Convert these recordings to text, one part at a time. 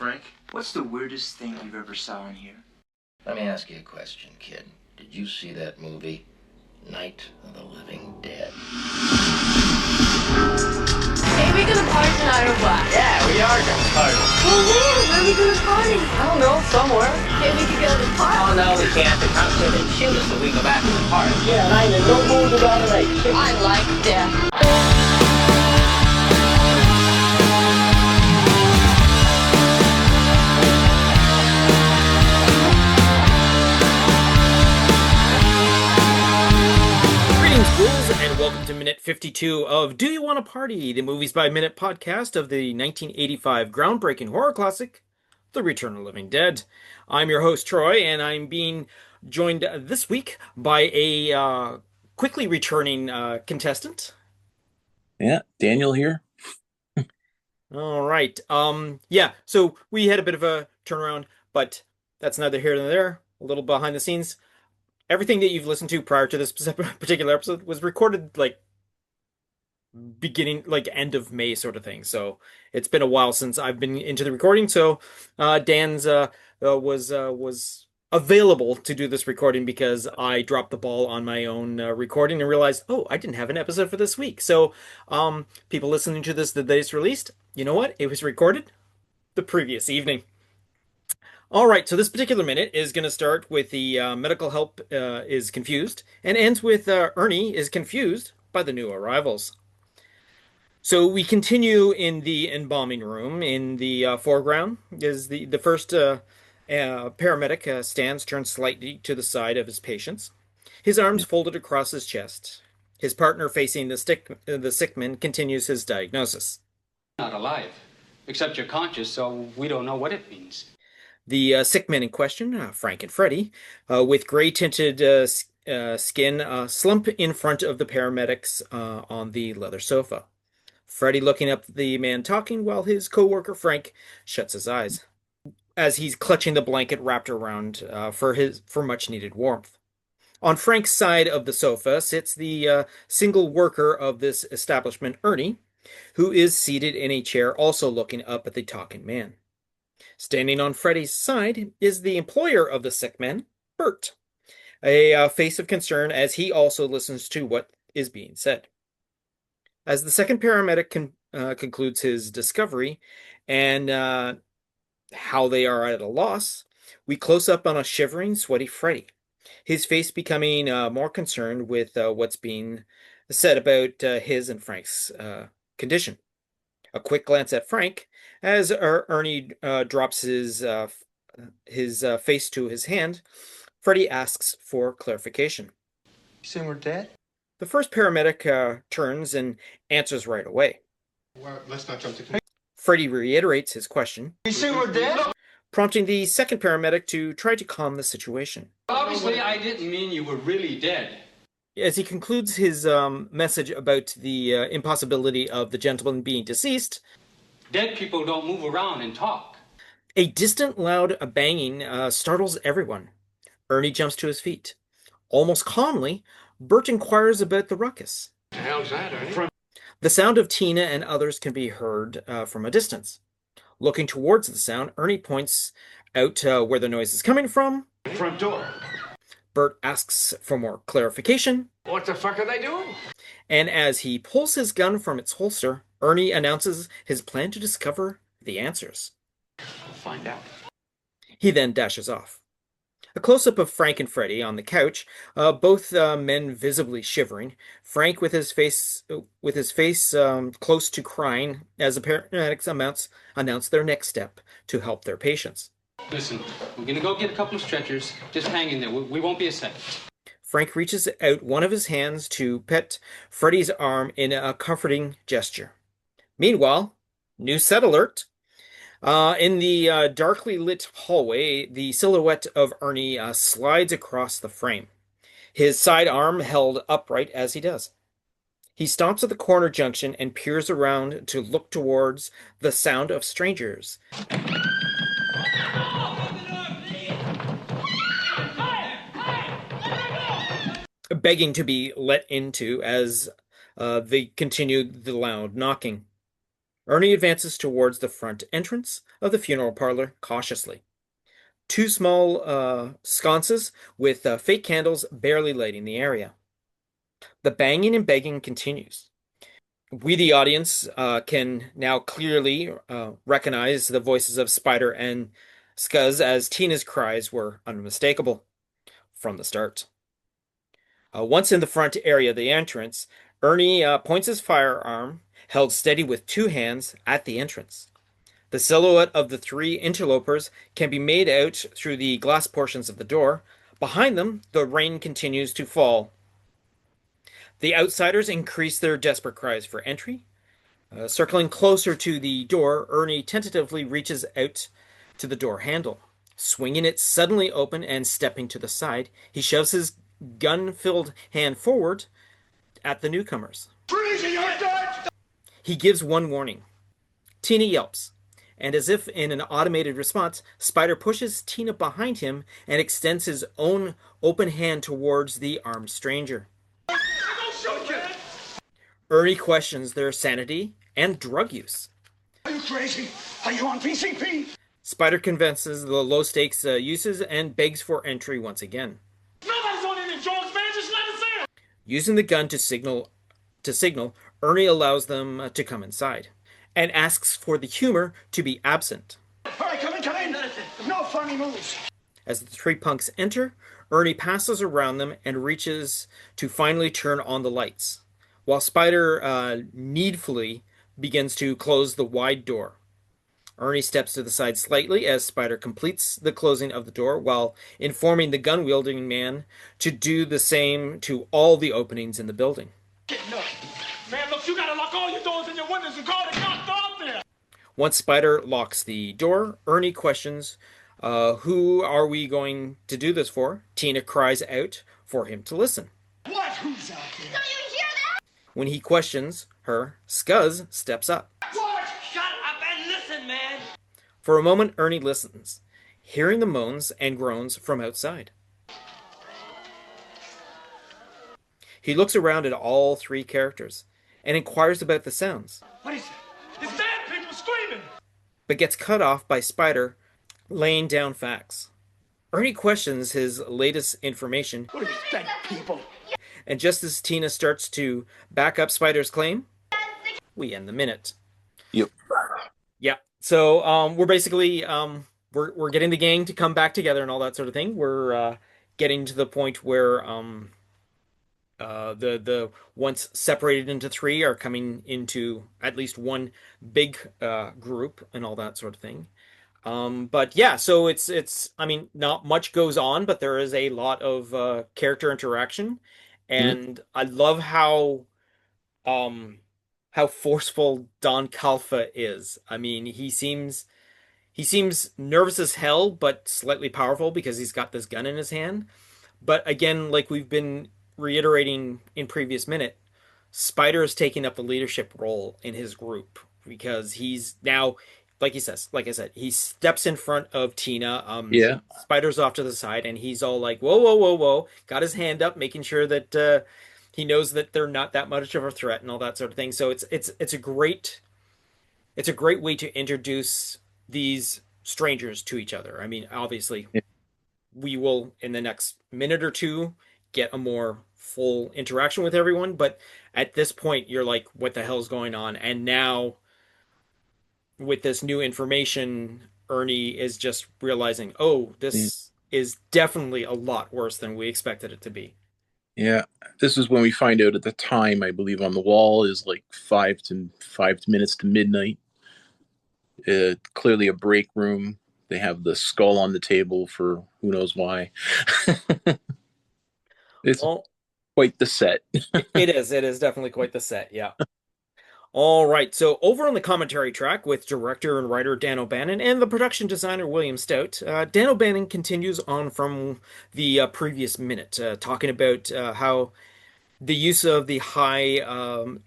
Frank. What's the weirdest thing you've ever saw in here? Let me ask you a question, kid. Did you see that movie, Night of the Living Dead? Hey, we gonna party tonight or what? Yeah, we are gonna party. Well, where are we gonna party? I don't know, somewhere. Okay, we could go to the park. Oh, no, we can't. The cops are gonna shoot us if we go back to the park. Yeah, and I ain't in no mood to go tonight. I like death. Ghouls, and welcome to Minute 52 of Do You Want to Party, the Movies by Minute podcast of the 1985 groundbreaking horror classic, The Return of the Living Dead. I'm your host, Troy, and I'm being joined this week by a quickly returning contestant. Yeah, Daniel here. All right. So we had a bit of a turnaround, but that's neither here nor there. A little behind the scenes. Everything that you've listened to prior to this particular episode was recorded end of May sort of thing. So it's been a while since I've been into the recording. So Dan's was available to do this recording because I dropped the ball on my own recording and realized, oh, I didn't have an episode for this week. So people listening to this the day it's released, you know what? It was recorded the previous evening. All right, so this particular minute is going to start with the medical help is confused and ends with Ernie is confused by the new arrivals. So we continue in the embalming room. In the foreground is the first paramedic stands turned slightly to the side of his patients, his arms folded across his chest. His partner facing the sick man continues his diagnosis. Not alive, except you're conscious, so we don't know what it means. The sick men in question, Frank and Freddy, with gray-tinted skin, slump in front of the paramedics on the leather sofa. Freddy looking up at the man talking while his co-worker Frank shuts his eyes as he's clutching the blanket wrapped around for much-needed warmth. On Frank's side of the sofa sits the single worker of this establishment, Ernie, who is seated in a chair also looking up at the talking man. Standing on Freddy's side is the employer of the sick man, Bert, a face of concern as he also listens to what is being said. As the second paramedic concludes his discovery and how they are at a loss, we close up on a shivering, sweaty Freddy, his face becoming more concerned with what's being said about his and Frank's condition. A quick glance at Frank as Ernie drops his face to his hand. Freddy asks for clarification. You saying we're dead? The first paramedic turns and answers right away. Well, let's not jump to conclusions. Freddy reiterates his question, You saying we're dead? prompting the second paramedic to try to calm the situation. Obviously, I didn't mean you were really dead. As he concludes his message about the impossibility of the gentleman being deceased, Dead people don't move around and talk. a distant, loud banging startles everyone. Ernie jumps to his feet. Almost calmly, Bert inquires about the ruckus. What the hell's that, Ernie? The sound of Tina and others can be heard from a distance. Looking towards the sound, Ernie points out where the noise is coming from. Front door. Bert asks for more clarification. What the fuck are they doing? And as he pulls his gun from its holster, Ernie announces his plan to discover the answers. We'll find out. He then dashes off. A close-up of Frank and Freddy on the couch, both men visibly shivering. Frank with his face close to crying as the paramedics announce their next step to help their patients. Listen, we're gonna go get a couple of stretchers. Just hang in there. We won't be a second. Frank reaches out one of his hands to pet Freddy's arm in a comforting gesture. Meanwhile, new set alert. In the darkly lit hallway, the silhouette of Ernie slides across the frame, his side arm held upright as he does. He stops at the corner junction and peers around to look towards the sound of strangers. Begging to be let into as they continued the loud knocking. Ernie advances towards the front entrance of the funeral parlor cautiously. Two small sconces with fake candles barely lighting the area. The banging and begging continues. We, the audience, can now clearly recognize the voices of Spider and Scuzz, as Tina's cries were unmistakable from the start. Once in the front area of the entrance, Ernie points his firearm, held steady with two hands, at the entrance. The silhouette of the three interlopers can be made out through the glass portions of the door. Behind them, the rain continues to fall. The outsiders increase their desperate cries for entry. Circling closer to the door, Ernie tentatively reaches out to the door handle. Swinging it suddenly open and stepping to the side, he shoves his gun-filled hand forward at the newcomers. He gives one warning. Tina yelps, and as if in an automated response, Spider pushes Tina behind him and extends his own open hand towards the armed stranger. Ernie questions their sanity and drug use. Are you crazy? Are you on PCP? Spider convinces the low-stakes uses and begs for entry once again. Nobody's on any drugs, man. Just let us in. Using the gun to signal, Ernie allows them to come inside and asks for the humor to be absent. All right, come in, come in. No funny moves. As the three punks enter, Ernie passes around them and reaches to finally turn on the lights, while Spider needfully begins to close the wide door. Ernie steps to the side slightly as Spider completes the closing of the door, while informing the gun-wielding man to do the same to all the openings in the building. Man, look, you gotta lock all your doors and your windows and call the cops out there. Once Spider locks the door, Ernie questions, who are we going to do this for? Tina cries out for him to listen. What? Who's out there? Don't you hear that? When he questions her, Scuzz steps up. What? Shut up and listen, man! For a moment, Ernie listens, hearing the moans and groans from outside. He looks around at all three characters and inquires about the sounds, What is it? It's dead people screaming. but gets cut off by Spider laying down facts. Ernie questions his latest information, What do you think, people? and just as Tina starts to back up Spider's claim, we end the minute. Yep. Yeah. So we're basically we're getting the gang to come back together and all that sort of thing. We're getting to the point where the once separated into three are coming into at least one big group and all that sort of thing. But yeah, so it's I mean, not much goes on, but there is a lot of character interaction, and I love how forceful Don Calfa is. I mean, he seems nervous as hell, but slightly powerful because he's got this gun in his hand. But again, like we've been reiterating in previous minute, Spider is taking up the leadership role in his group because he's now, like I said, he steps in front of Tina. Yeah. Spider's off to the side, and he's all like, "Whoa, whoa, whoa, whoa!" Got his hand up, making sure that he knows that they're not that much of a threat and all that sort of thing. So it's a great way to introduce these strangers to each other. I mean, obviously, we will in the next minute or two get a more full interaction with everyone, but at this point, you're like, "What the hell's going on?" And now, with this new information, Ernie is just realizing, "Oh, this is definitely a lot worse than we expected it to be." Yeah. This is when we find out at the time, I believe, on the wall is like 5 minutes to midnight. Clearly a break room. They have the skull on the table for who knows why. It's quite the set. It is definitely quite the set, yeah. All right, so over on the commentary track with director and writer Dan O'Bannon and the production designer William Stout, Dan O'Bannon continues on from the previous minute, talking about how the use of the high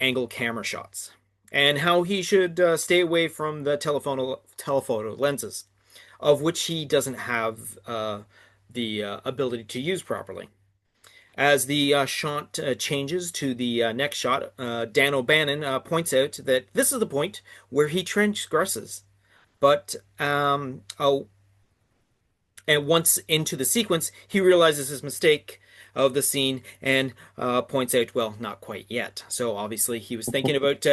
angle camera shots and how he should stay away from the telephoto lenses, of which he doesn't have the ability to use properly. As the shot changes to the next shot, Dan O'Bannon points out that this is the point where he transgresses. But and once into the sequence, he realizes his mistake of the scene and points out, well, not quite yet. So obviously he was thinking about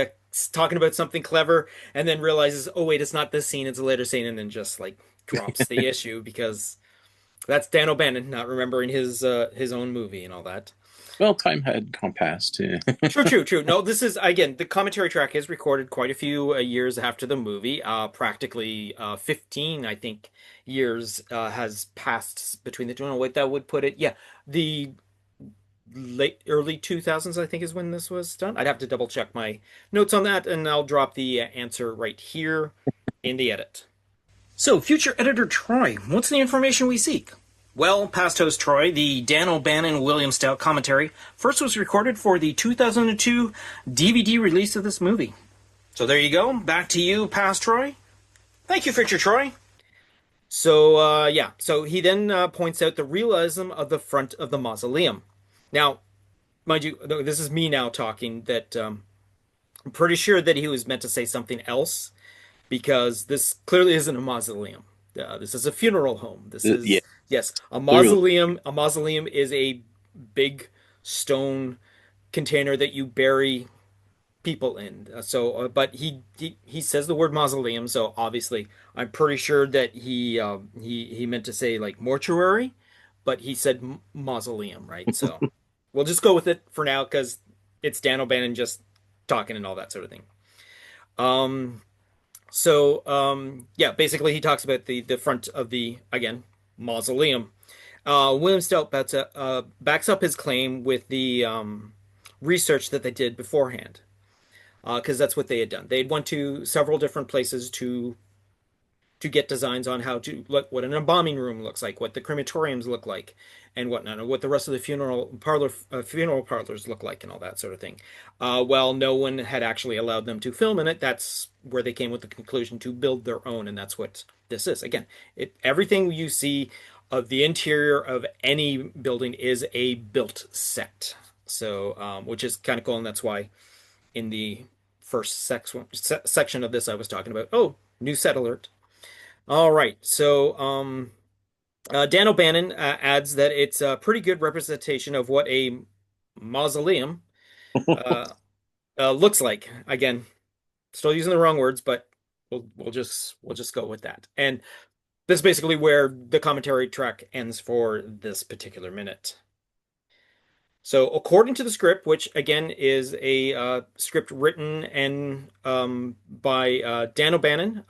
talking about something clever and then realizes, oh, wait, it's not this scene, it's a later scene, and then just like drops the issue because that's Dan O'Bannon not remembering his own movie and all that. Well, time had gone past. True. No, this is again the commentary track is recorded quite a few years after the movie. Practically 15, I think, years has passed between the two. I don't know what that would put it. Yeah, the early 2000s, I think, is when this was done. I'd have to double check my notes on that, and I'll drop the answer right here in the edit. So, future editor Troy, what's the information we seek? Well, past host Troy, the Dan O'Bannon William Stout commentary first was recorded for the 2002 DVD release of this movie. So there you go. Back to you, past Troy. Thank you, future Troy. So, So he then points out the realism of the front of the mausoleum. Now, mind you, this is me now talking, that I'm pretty sure that he was meant to say something else, because this clearly isn't a mausoleum. This is a funeral home. This is yes, a mausoleum. A mausoleum is a big stone container that you bury people in. But he says the word mausoleum, so obviously I'm pretty sure that he meant to say like mortuary, but he said mausoleum, right? So we'll just go with it for now because it's Dan O'Bannon just talking and all that sort of thing. Basically he talks about the front of the, again, mausoleum. William Stout backs up his claim with the research that they did beforehand, because that's what they had done. They had went to several different places to get designs on how to look, what an embalming room looks like, what the crematoriums look like, and whatnot, and what the rest of the funeral parlors look like, and all that sort of thing. Well, no one had actually allowed them to film in it. That's where they came with the conclusion to build their own, and that's what this is. Again, everything you see of the interior of any building is a built set. So, which is kind of cool, and that's why in the first section of this I was talking about, oh, new set alert. All right, so Dan O'Bannon adds that it's a pretty good representation of what a mausoleum looks like. Again, still using the wrong words, but we'll just go with that. And this is basically where the commentary track ends for this particular minute. So, according to the script, which again is a script written and by Dan O'Bannon.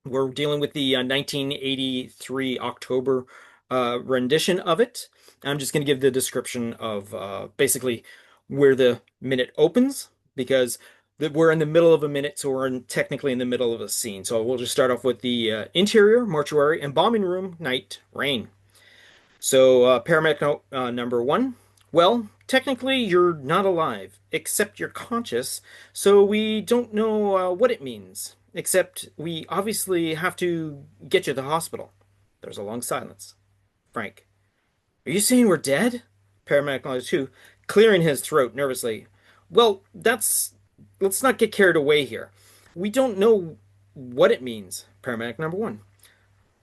We're dealing with the 1983 October rendition of it. I'm just going to give the description of basically where the minute opens, because we're in the middle of a minute, so we're technically in the middle of a scene. So we'll just start off with the interior, mortuary, embalming room, night, rain. So paramedic number 1. Well, technically you're not alive, except you're conscious, so we don't know what it means. Except we obviously have to get you to the hospital. There's a long silence. Frank, are you saying we're dead? Paramedic number 2, clearing his throat nervously. Well, let's not get carried away here. We don't know what it means. Paramedic number 1.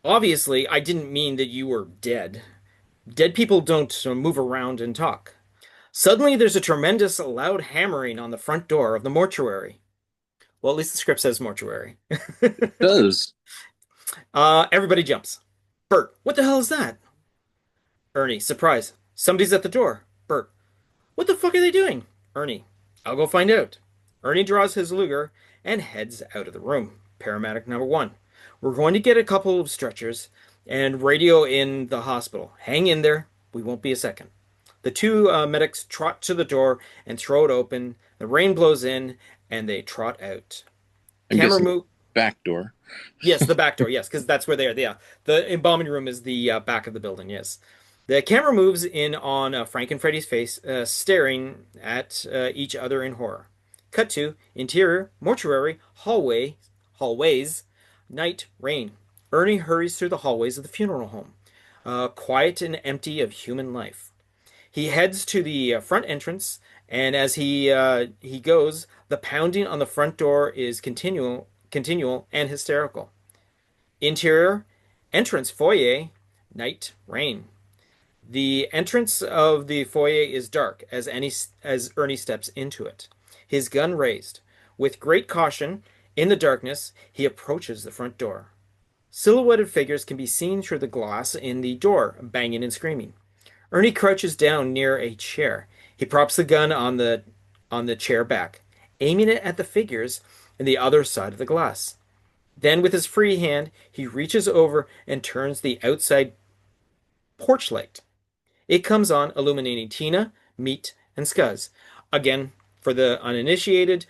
Obviously, I didn't mean that you were dead. Dead people don't move around and talk. Suddenly, there's a tremendous loud hammering on the front door of the mortuary. Well, at least the script says mortuary. It does. Everybody jumps. Bert, what the hell is that? Ernie, surprise. Somebody's at the door. Bert, what the fuck are they doing? Ernie, I'll go find out. Ernie draws his Luger and heads out of the room. Paramedic number 1. We're going to get a couple of stretchers and radio in the hospital. Hang in there. We won't be a second. The 2 medics trot to the door and throw it open. The rain blows in, and they trot out. Camera move. Back door. Yes, the back door. Yes, because that's where they are. Yeah, the embalming room is the back of the building. Yes, the camera moves in on Frank and Freddy's face, staring at each other in horror. Cut to interior, mortuary, hallways, night, rain. Ernie hurries through the hallways of the funeral home, quiet and empty of human life. He heads to the front entrance, and as he goes, the pounding on the front door is continual and hysterical. Interior, entrance foyer, night, rain. The entrance of the foyer is dark as Ernie steps into it, his gun raised. With great caution, in the darkness, he approaches the front door. Silhouetted figures can be seen through the glass in the door, banging and screaming. Ernie crouches down near a chair. He props the gun on the chair back, aiming it at the figures in the other side of the glass. Then, with his free hand, he reaches over and turns the outside porch light. It comes on, illuminating Tina, Meat, and Scuzz. Again, for the uninitiated,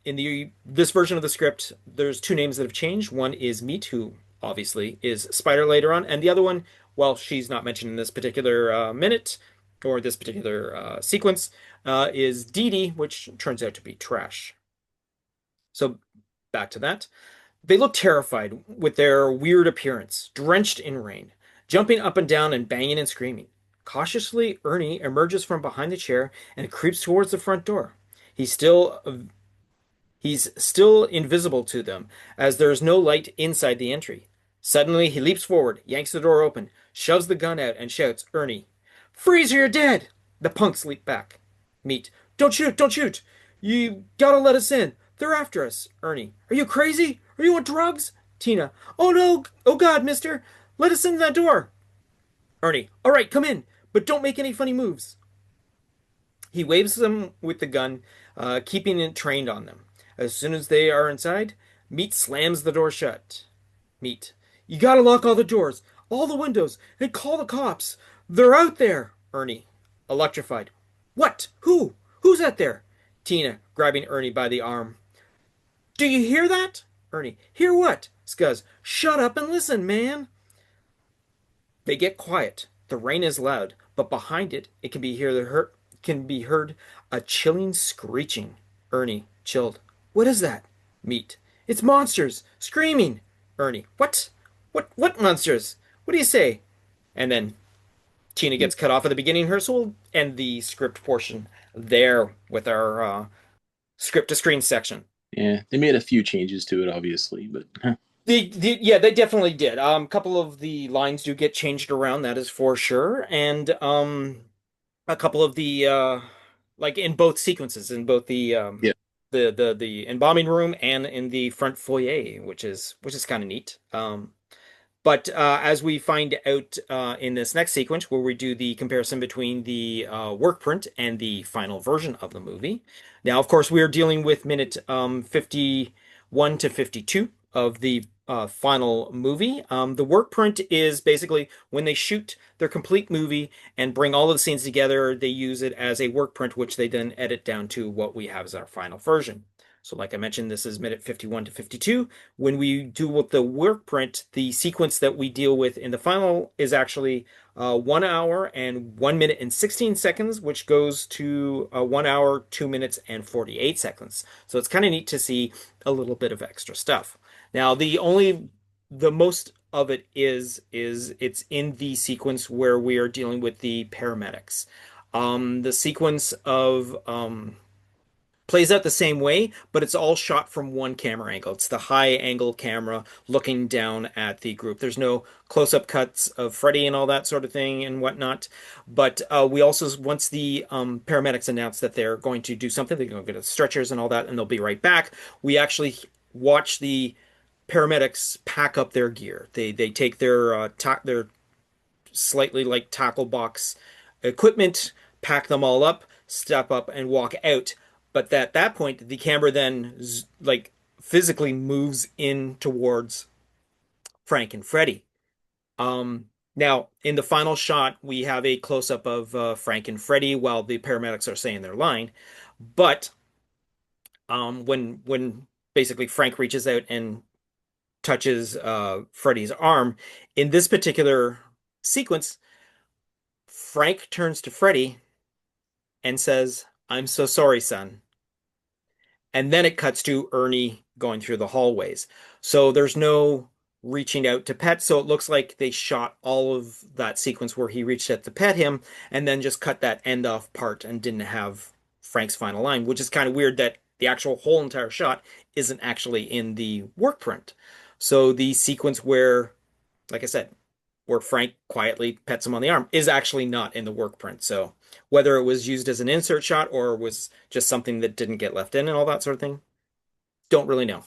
in this version of the script, there's two names that have changed. One is Meat, who obviously is Spider later on, and the other one, well, she's not mentioned in this particular minute or this particular sequence, is Dee Dee, which turns out to be Trash. So back to that. They look terrified with their weird appearance, drenched in rain, jumping up and down and banging and screaming. Cautiously, Ernie emerges from behind the chair and creeps towards the front door. He's still invisible to them, as there is no light inside the entry. Suddenly, he leaps forward, yanks the door open, shoves the gun out, and shouts, "Ernie, freeze or you're dead!" The punks leap back. Meat, "Don't shoot, don't shoot! You gotta let us in. They're after us." Ernie, "Are you crazy? Are you on drugs?" Tina, "Oh no! Oh God, mister! Let us in that door!" Ernie, "All right, come in, but don't make any funny moves." He waves them with the gun, keeping it trained on them. As soon as they are inside, Meat slams the door shut. Meat, "You gotta lock all the doors, all the windows, and call the cops. They're out there." Ernie, electrified, "What? Who? Who's out there?" Tina, grabbing Ernie by the arm. "Do you hear that?" Ernie, "Hear what?" Scuzz, "Shut up and listen, man." They get quiet. The rain is loud, but behind it, it can be heard a chilling screeching. Ernie, chilled, "What is that?" Meat, "It's monsters screaming." Ernie, "What? What monsters? What do you say?" And then Tina gets cut off at the beginning here, so we'll end the script portion there with our script to screen section. Yeah, they made a few changes to it, obviously, but Yeah, they definitely did. A couple of the lines do get changed around, that is for sure, and a couple of the like in both sequences, in both the yeah, the embalming room and in the front foyer, which is kind of neat. But as we find out in this next sequence, where we do the comparison between the work print and the final version of the movie. Now, of course, we are dealing with minute 51 to 52 of the final movie. The work print is basically when they shoot their complete movie and bring all of the scenes together, they use it as a work print, which they then edit down to what we have as our final version. So like I mentioned, this is minute 51 to 52. When we do with the work print, the sequence that we deal with in the final is actually 1 hour and 1 minute and 16 seconds, which goes to 1 hour, 2 minutes and 48 seconds. So it's kind of neat to see a little bit of extra stuff. Now, the most of it is it's in the sequence where we are dealing with the paramedics. The sequence of plays out the same way, but it's all shot from one camera angle. It's the high angle camera looking down at the group. There's no close-up cuts of Freddy and all that sort of thing and whatnot. But we also, once the paramedics announce that they're going to do something, they're going to get the stretchers and all that, and they'll be right back. We actually watch the paramedics pack up their gear. They take their slightly like tackle box equipment, pack them all up, step up, and walk out. But at that point, the camera then like physically moves in towards Frank and Freddy. Now, in the final shot, we have a close-up of Frank and Freddy while the paramedics are saying their line. But when basically Frank reaches out and touches Freddy's arm, in this particular sequence, Frank turns to Freddy and says, "I'm so sorry, son." And then it cuts to Ernie going through the hallways. So there's no reaching out to pet. So it looks like they shot all of that sequence where he reached out to pet him and then just cut that end off part and didn't have Frank's final line, which is kind of weird that the actual whole entire shot isn't actually in the work print. So the sequence where, like I said, where Frank quietly pets him on the arm is actually not in the work print. So whether it was used as an insert shot or was just something that didn't get left in and all that sort of thing, don't really know.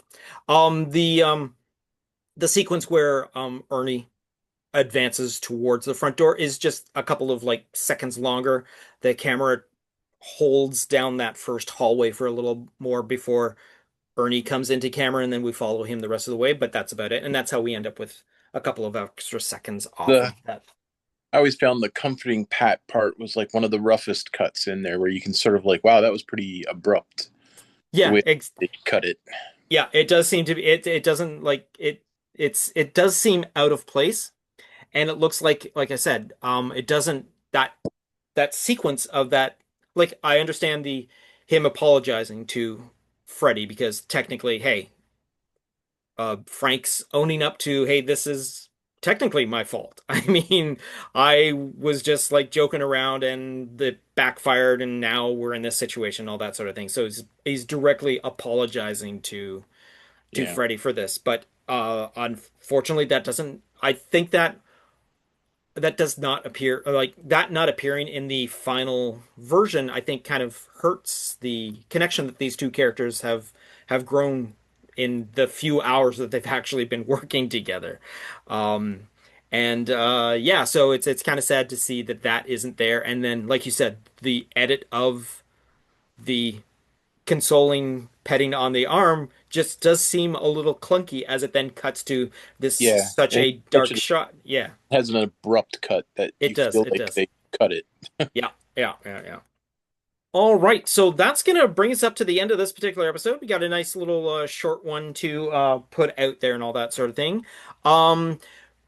The sequence where Ernie advances towards the front door is just a couple of like seconds longer. The camera holds down that first hallway for a little more before Ernie comes into camera, and then we follow him the rest of the way, but that's about it. And that's how we end up with a couple of extra seconds off The of that. I always found the comforting Pat part was like one of the roughest cuts in there, where you can sort of like, wow, that was pretty abrupt. The Yeah, way they cut it. yeah, it does seem to be it doesn't like it does seem out of place. And it looks like I said, it doesn't that sequence of that, like I understand the him apologizing to Freddy because technically, hey, Frank's owning up to, hey, this is technically my fault. I mean, I was just like joking around and it backfired and now we're in this situation, all that sort of thing. So he's directly apologizing to Yeah. Freddy for this. But unfortunately that doesn't I think that that does not appear like that not appearing in the final version, I think kind of hurts the connection that these two characters have grown in the few hours that they've actually been working together. Um and yeah, so it's kind of sad to see that that isn't there. And then like you said, the edit of the consoling petting on the arm just does seem a little clunky as it then cuts to this Yeah. such It a dark shot. Yeah, has an abrupt cut that it you does. feel It like does. they cut it. Yeah, yeah. All right, so that's gonna bring us up to the end of this particular episode. We got a nice little short one to put out there and all that sort of thing. Um,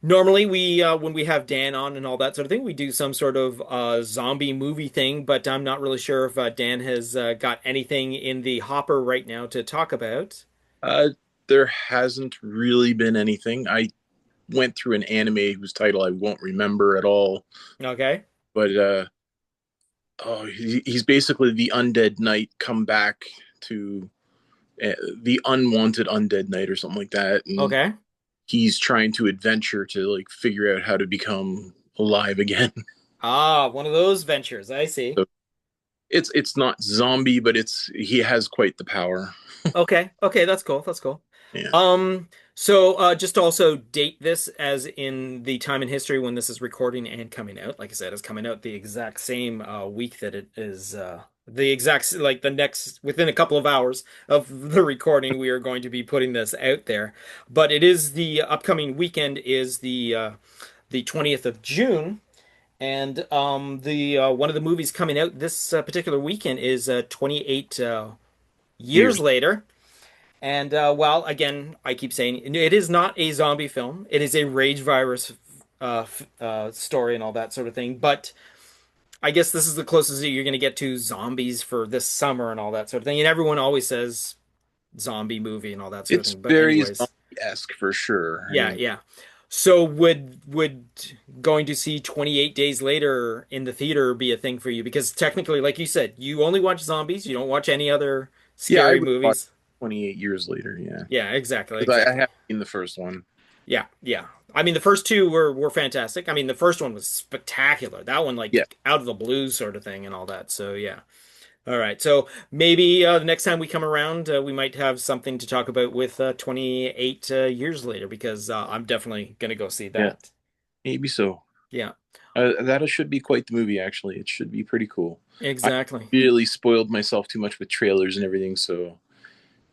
Normally we when we have Dan on and all that sort of thing, we do some sort of zombie movie thing, but I'm not really sure if Dan has got anything in the hopper right now to talk about. Uh, there hasn't really been anything. I went through an anime whose title I won't remember at all, Okay. but he's basically the undead knight come back to the unwanted undead knight or something like that, and Okay. he's trying to adventure to like figure out how to become alive again. Ah, one of those ventures. I see. So it's not zombie, but it's he has quite the power. Okay. Okay, that's cool. That's cool. Yeah. So just to also date this as in the time in history when this is recording and coming out. Like I said, it's coming out the exact same week that it is the exact like the next within a couple of hours of the recording we are going to be putting this out there. But it is the upcoming weekend is the 20th of June. And the one of the movies coming out this particular weekend is 28 years Years. later. And while again, I keep saying it is not a zombie film, it is a rage virus story and all that sort of thing. But I guess this is the closest that you're going to get to zombies for this summer and all that sort of thing. And everyone always says zombie movie and all that sort of It's thing. But very anyways, zombie-esque for sure. I yeah, mean, yeah. So would going to see 28 Days Later in the theater be a thing for you? Because technically, like you said, you only watch zombies. You don't watch any other yeah, I scary would watch movies. 28 years later. Yeah, Yeah, exactly, because I exactly. have seen the first one. Yeah, yeah. I mean, the first two were fantastic. I mean, the first one was spectacular. That one, like, Yeah, out of the blue sort of thing and all that. So, yeah. All right. So maybe the next time we come around, we might have something to talk about with 28 years later because I'm definitely going to go see yeah, that. maybe so. Yeah, That should be quite the movie. Actually, it should be pretty cool. I exactly. really spoiled myself too much with trailers and everything, so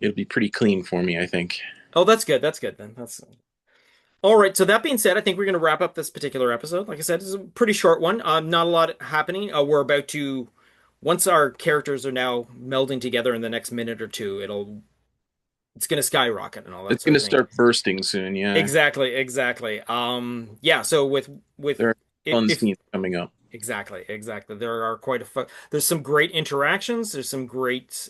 it'll be pretty clean for me, I think. Oh, that's good. That's good then. That's all right. So that being said, I think we're going to wrap up this particular episode. Like I said, it's a pretty short one. Not a lot happening. We're about to, once our characters are now melding together in the next minute or two, it's going to skyrocket and all that It's sort going of to thing. start bursting soon. Yeah, Exactly, exactly. Yeah. So with there are fun if scenes coming up. exactly, exactly, there are there's some great interactions. There's some great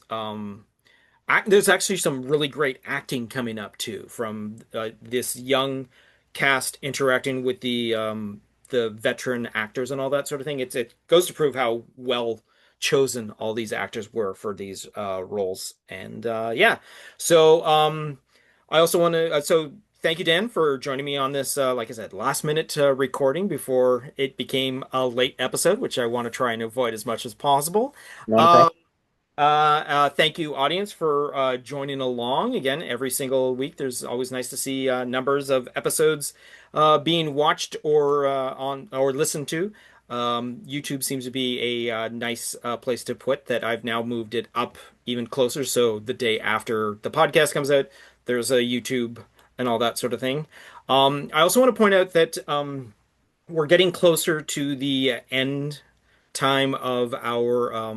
there's actually some really great acting coming up too from this young cast interacting with the veteran actors and all that sort of thing. It goes to prove how well chosen all these actors were for these roles. And yeah, so I also want to so thank you, Dan, for joining me on this. Like I said, last minute recording before it became a late episode, which I want to try and avoid as much as possible. Not a problem. Thank you, audience, for joining along. Again, every single week, there's always nice to see numbers of episodes being watched or on or listened to. YouTube seems to be a nice place to put that. I've now moved it up even closer, so the day after the podcast comes out, there's a YouTube and all that sort of thing. I also want to point out that we're getting closer to the end time of our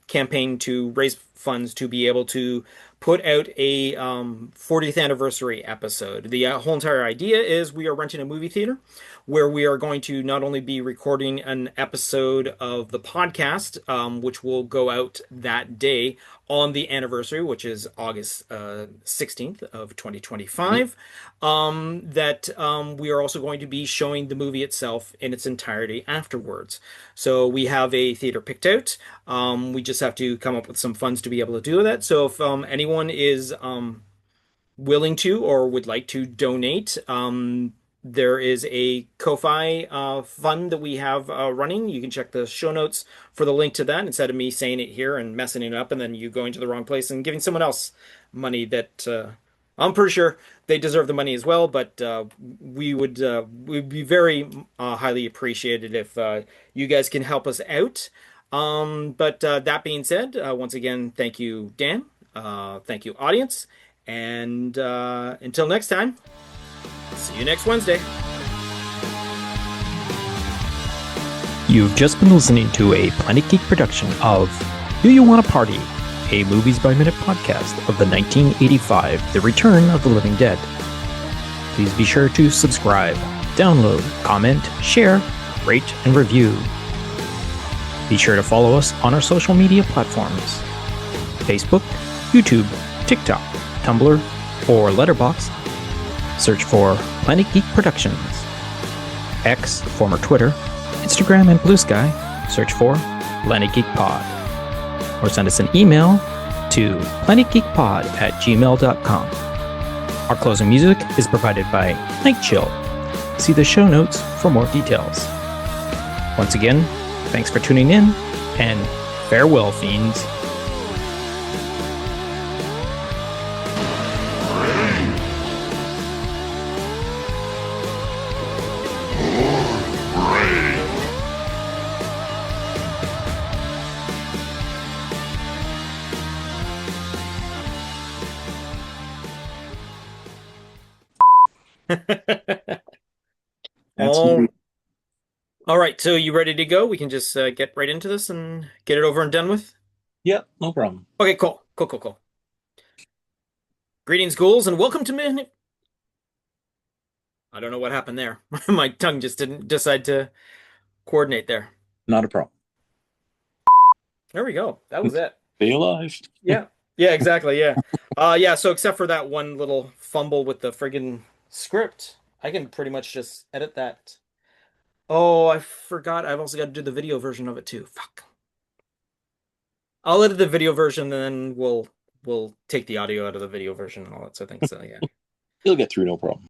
campaign to raise funds to be able to put out a 40th anniversary episode. The whole entire idea is we are renting a movie theater where we are going to not only be recording an episode of the podcast, which will go out that day on the anniversary, which is August 16th of 2025, that we are also going to be showing the movie itself in its entirety afterwards. So we have a theater picked out. We just have to come up with some funds to be able to do that. So if anyone is willing to or would like to donate, there is a Ko-Fi fund that we have running. You can check the show notes for the link to that instead of me saying it here and messing it up and then you going to the wrong place and giving someone else money that I'm pretty sure they deserve the money as well, but we'd be very highly appreciated if you guys can help us out. But that being said, once again, thank you, Dan. Thank you, audience. And until next time, see you next Wednesday. You've just been listening to a Planet Geek production of Do You Want a Party? A Movies by Minute podcast of the 1985 The Return of the Living Dead. Please be sure to subscribe, download, comment, share, rate, and review. Be sure to follow us on our social media platforms: Facebook, YouTube, TikTok, Tumblr, or Letterboxd. Search for Planet Geek Productions. X, former Twitter, Instagram, and Blue Sky, search for Planet Geek Pod. Or send us an email to planetgeekpod@gmail.com. Our closing music is provided by Night Chill. See the show notes for more details. Once again, thanks for tuning in, and farewell, fiends. All right, so you ready to go? We can just get right into this and get it over and done with? Yeah, no problem. Okay, cool. Cool. Greetings, ghouls, and welcome to Minute. I don't know what happened there. My tongue just didn't decide to coordinate there. Not a problem. There we go. That was it. Stay alive. Yeah, exactly, yeah. Yeah, so except for that one little fumble with the friggin' script, I can pretty much just edit that. Oh, I forgot. I've also got to do the video version of it too. Fuck. I'll edit the video version, and then we'll take the audio out of the video version and all that sort of thing. So yeah. You'll get through, no problem.